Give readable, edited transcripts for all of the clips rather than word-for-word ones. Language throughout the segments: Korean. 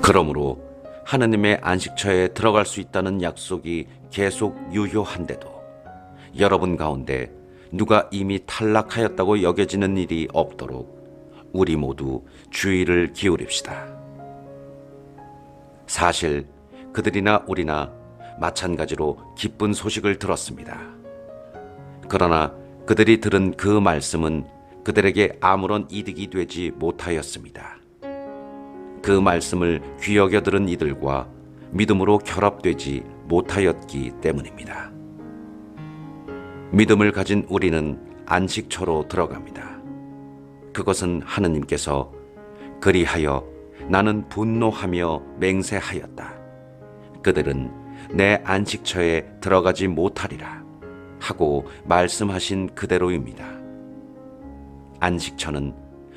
그러므로 하느님의 안식처에 들어갈 수 있다는 약속이 계속 유효한데도 여러분 가운데 누가 이미 탈락하였다고 여겨지는 일이 없도록 우리 모두 주의를 기울입시다. 사실 그들이나 우리나 마찬가지로 기쁜 소식을 들었습니다. 그러나 그들이 들은 그 말씀은 그들에게 아무런 이득이 되지 못하였습니다. 그 말씀을 귀 여겨 들은 이들과 믿음으로 결합되지 못하였기 때문입니다. 믿음을 가진 우리는 안식처로 들어갑니다. 그것은 하느님께서 그리하여 나는 분노하며 맹세하였다. 그들은 내 안식처에 들어가지 못하리라 하고 말씀하신 그대로입니다. 안식처는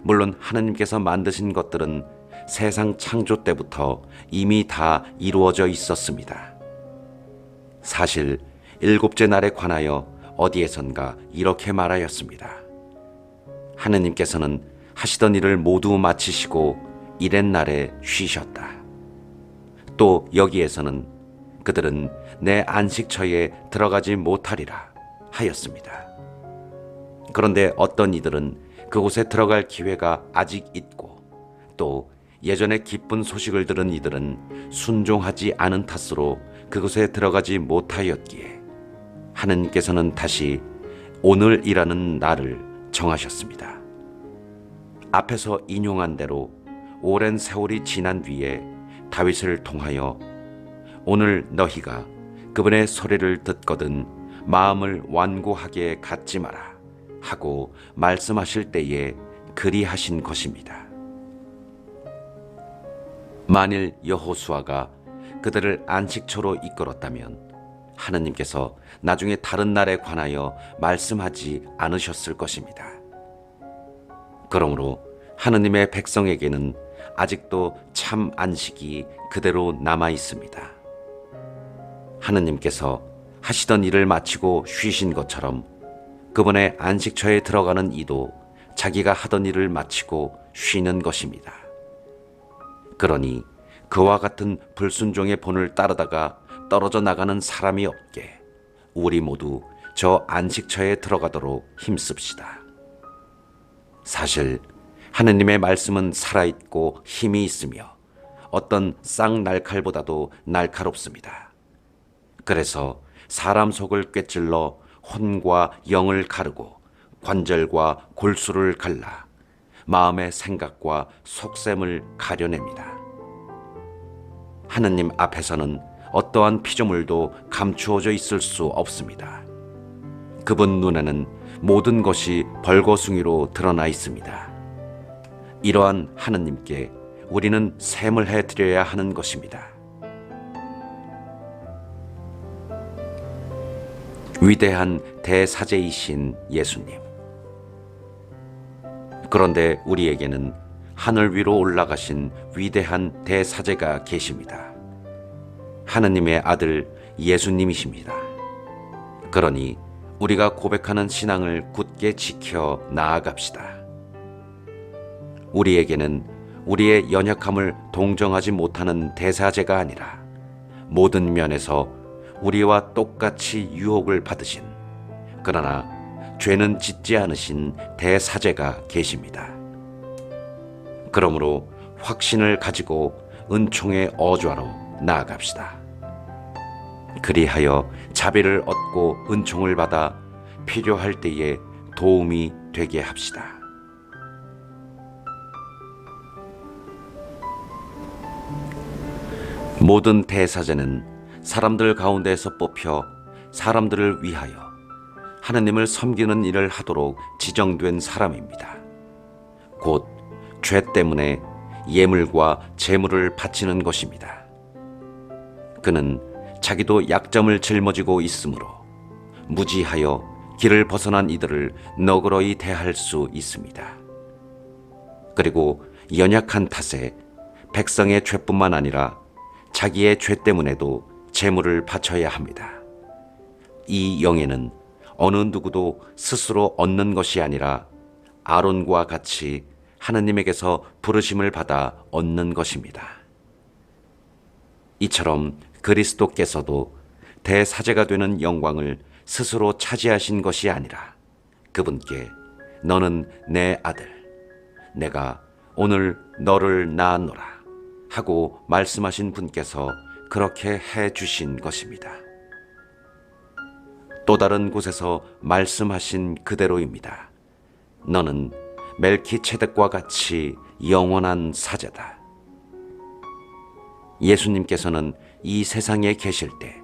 물론 하느님께서 만드신 것들은 세상 창조 때부터 이미 다 이루어져 있었습니다. 사실 일곱째 날에 관하여 어디에선가 이렇게 말하였습니다. 하느님께서는 하시던 일을 모두 마치시고 이렛 날에 쉬셨다. 또 여기에서는 그들은 내 안식처에 들어가지 못하리라 하였습니다. 그런데 어떤 이들은 그곳에 들어갈 기회가 아직 있고 또 예전에 기쁜 소식을 들은 이들은 순종하지 않은 탓으로 그곳에 들어가지 못하였기에 하느님께서는 다시 오늘이라는 날을 정하셨습니다. 앞에서 인용한 대로 오랜 세월이 지난 뒤에 다윗을 통하여 오늘 너희가 그분의 소리를 듣거든 마음을 완고하게 갖지 마라 하고 말씀하실 때에 그리하신 것입니다. 만일 여호수아가 그들을 안식처로 이끌었다면 하느님께서 나중에 다른 날에 관하여 말씀하지 않으셨을 것입니다. 그러므로 하느님의 백성에게는 아직도 참 안식이 그대로 남아 있습니다. 하느님께서 하시던 일을 마치고 쉬신 것처럼 그분의 안식처에 들어가는 이도 자기가 하던 일을 마치고 쉬는 것입니다. 그러니 그와 같은 불순종의 본을 따르다가 떨어져 나가는 사람이 없게 우리 모두 저 안식처에 들어가도록 힘씁시다. 사실 하느님의 말씀은 살아있고 힘이 있으며 어떤 쌍날칼보다도 날카롭습니다. 그래서 사람 속을 꿰찔러 혼과 영을 가르고 관절과 골수를 갈라 마음의 생각과 속셈을 가려냅니다. 하느님 앞에서는 어떠한 피조물도 감추어져 있을 수 없습니다. 그분 눈에는 모든 것이 벌거숭이로 드러나 있습니다. 이러한 하느님께 우리는 샘을 해드려야 하는 것입니다. 위대한 대사제이신 예수님. 그런데 우리에게는 하늘 위로 올라가신 위대한 대사제가 계십니다. 하느님의 아들 예수님이십니다. 그러니 우리가 고백하는 신앙을 굳게 지켜 나아갑시다. 우리에게는 우리의 연약함을 동정하지 못하는 대사제가 아니라 모든 면에서 우리와 똑같이 유혹을 받으신 그러나 죄는 짓지 않으신 대사제가 계십니다. 그러므로 확신을 가지고 은총의 어좌로 나아갑시다. 그리하여 자비를 얻고 은총을 받아 필요할 때에 도움이 되게 합시다. 모든 대사제는 사람들 가운데에서 뽑혀 사람들을 위하여 하느님을 섬기는 일을 하도록 지정된 사람입니다. 곧 죄 때문에 예물과 제물을 바치는 것입니다. 그는 자기도 약점을 짊어지고 있으므로 무지하여 길을 벗어난 이들을 너그러이 대할 수 있습니다. 그리고 연약한 탓에 백성의 죄뿐만 아니라 자기의 죄 때문에도 제물을 바쳐야 합니다. 이 영예는 어느 누구도 스스로 얻는 것이 아니라 아론과 같이 하느님에게서 부르심을 받아 얻는 것입니다. 이처럼 그리스도께서도 대사제가 되는 영광을 스스로 차지하신 것이 아니라 그분께 너는 내 아들, 내가 오늘 너를 낳았노라 하고 말씀하신 분께서 그렇게 해 주신 것입니다. 또 다른 곳에서 말씀하신 그대로입니다. 너는 멜키체덱과 같이 영원한 사제다. 예수님께서는 이 세상에 계실 때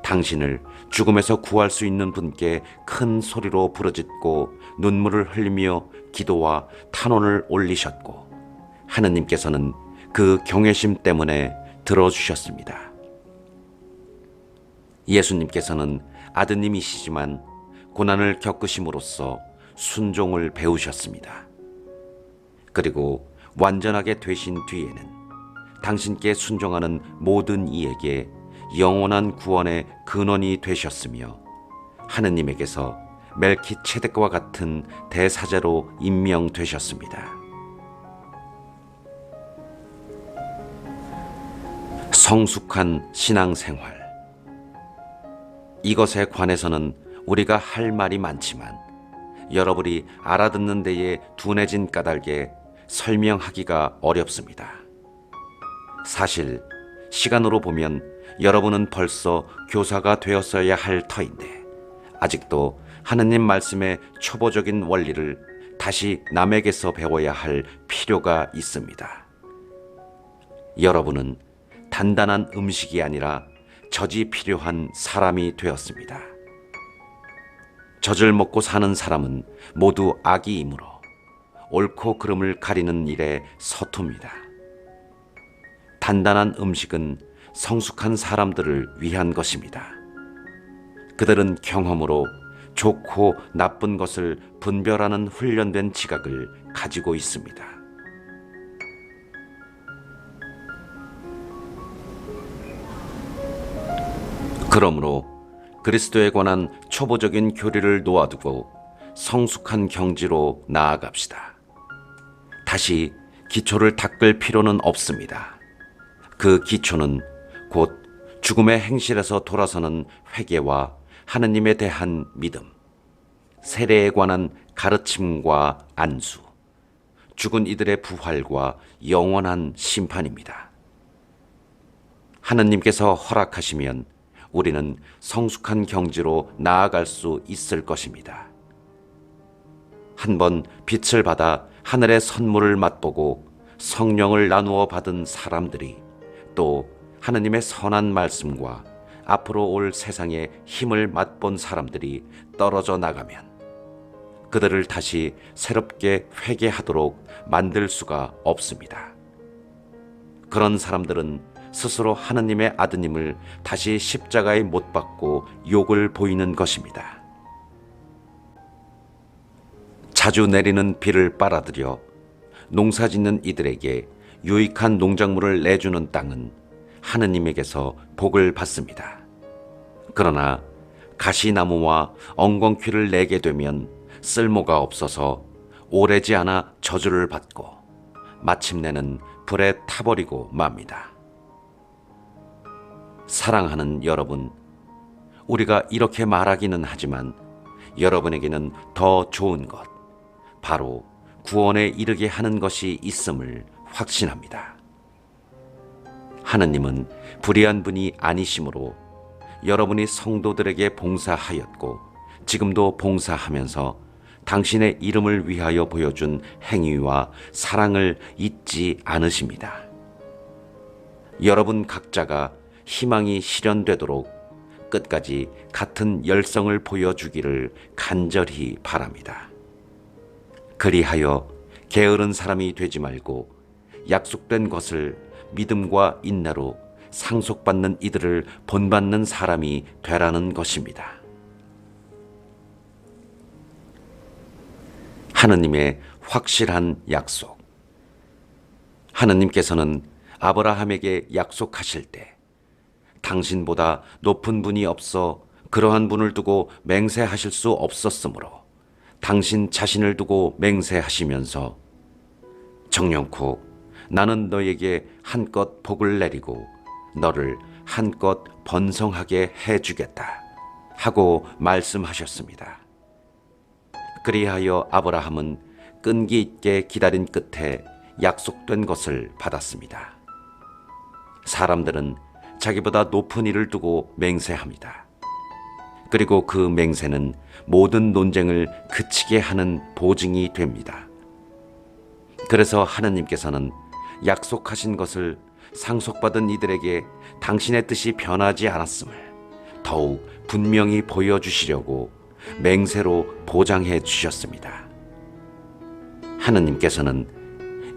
당신을 죽음에서 구할 수 있는 분께 큰 소리로 부르짖고 눈물을 흘리며 기도와 탄원을 올리셨고 하느님께서는 그 경외심 때문에 들어주셨습니다. 예수님께서는 아드님이시지만 고난을 겪으심으로써 순종을 배우셨습니다. 그리고 완전하게 되신 뒤에는 당신께 순종하는 모든 이에게 영원한 구원의 근원이 되셨으며 하느님에게서 멜키체덱과 같은 대사제로 임명되셨습니다. 성숙한 신앙생활. 이것에 관해서는 우리가 할 말이 많지만 여러분이 알아듣는 데에 둔해진 까닭에 설명하기가 어렵습니다. 사실 시간으로 보면 여러분은 벌써 교사가 되었어야 할 터인데 아직도 하느님 말씀의 초보적인 원리를 다시 남에게서 배워야 할 필요가 있습니다. 여러분은 단단한 음식이 아니라 젖이 필요한 사람이 되었습니다. 젖을 먹고 사는 사람은 모두 악이이므로 옳고 그름을 가리는 일에 서툽니다. 단단한 음식은 성숙한 사람들을 위한 것입니다. 그들은 경험으로 좋고 나쁜 것을 분별하는 훈련된 지각을 가지고 있습니다. 그러므로 그리스도에 관한 초보적인 교리를 놓아두고 성숙한 경지로 나아갑시다. 다시 기초를 닦을 필요는 없습니다. 그 기초는 곧 죽음의 행실에서 돌아서는 회개와 하느님에 대한 믿음, 세례에 관한 가르침과 안수, 죽은 이들의 부활과 영원한 심판입니다. 하느님께서 허락하시면 우리는 성숙한 경지로 나아갈 수 있을 것입니다. 한번 빛을 받아 하늘의 선물을 맛보고 성령을 나누어 받은 사람들이 또 하느님의 선한 말씀과 앞으로 올 세상의 힘을 맛본 사람들이 떨어져 나가면 그들을 다시 새롭게 회개하도록 만들 수가 없습니다. 그런 사람들은 스스로 하느님의 아드님을 다시 십자가에 못 박고 욕을 보이는 것입니다. 자주 내리는 비를 빨아들여 농사짓는 이들에게 유익한 농작물을 내주는 땅은 하느님에게서 복을 받습니다. 그러나 가시나무와 엉겅퀴를 내게 되면 쓸모가 없어서 오래지 않아 저주를 받고 마침내는 불에 타버리고 맙니다. 사랑하는 여러분, 우리가 이렇게 말하기는 하지만 여러분에게는 더 좋은 것, 바로 구원에 이르게 하는 것이 있음을 확신합니다. 하느님은 불의한 분이 아니시므로 여러분이 성도들에게 봉사하였고 지금도 봉사하면서 당신의 이름을 위하여 보여준 행위와 사랑을 잊지 않으십니다. 여러분 각자가 희망이 실현되도록 끝까지 같은 열성을 보여주기를 간절히 바랍니다. 그리하여 게으른 사람이 되지 말고 약속된 것을 믿음과 인내로 상속받는 이들을 본받는 사람이 되라는 것입니다. 하느님의 확실한 약속. 하느님께서는 아브라함에게 약속하실 때 당신보다 높은 분이 없어 그러한 분을 두고 맹세하실 수 없었으므로 당신 자신을 두고 맹세하시면서 정령코 나는 너에게 한껏 복을 내리고 너를 한껏 번성하게 해주겠다 하고 말씀하셨습니다. 그리하여 아브라함은 끈기 있게 기다린 끝에 약속된 것을 받았습니다. 사람들은 자기보다 높은 일을 두고 맹세합니다. 그리고 그 맹세는 모든 논쟁을 그치게 하는 보증이 됩니다. 그래서 하느님께서는 약속하신 것을 상속받은 이들에게 당신의 뜻이 변하지 않았음을 더욱 분명히 보여주시려고 맹세로 보장해 주셨습니다. 하느님께서는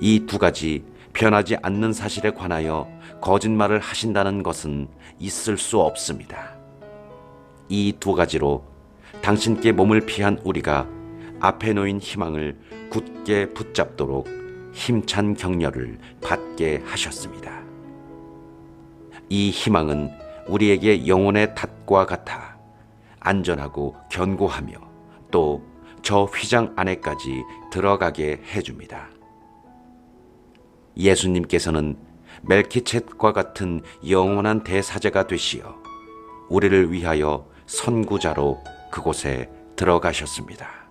이 두 가지 변하지 않는 사실에 관하여 거짓말을 하신다는 것은 있을 수 없습니다. 이 두 가지로 당신께 몸을 피한 우리가 앞에 놓인 희망을 굳게 붙잡도록 힘찬 격려를 받게 하셨습니다. 이 희망은 우리에게 영혼의 닷과 같아 안전하고 견고하며 또 저 휘장 안에까지 들어가게 해줍니다. 예수님께서는 멜키셟과 같은 영원한 대사제가 되시어 우리를 위하여 선구자로 그곳에 들어가셨습니다.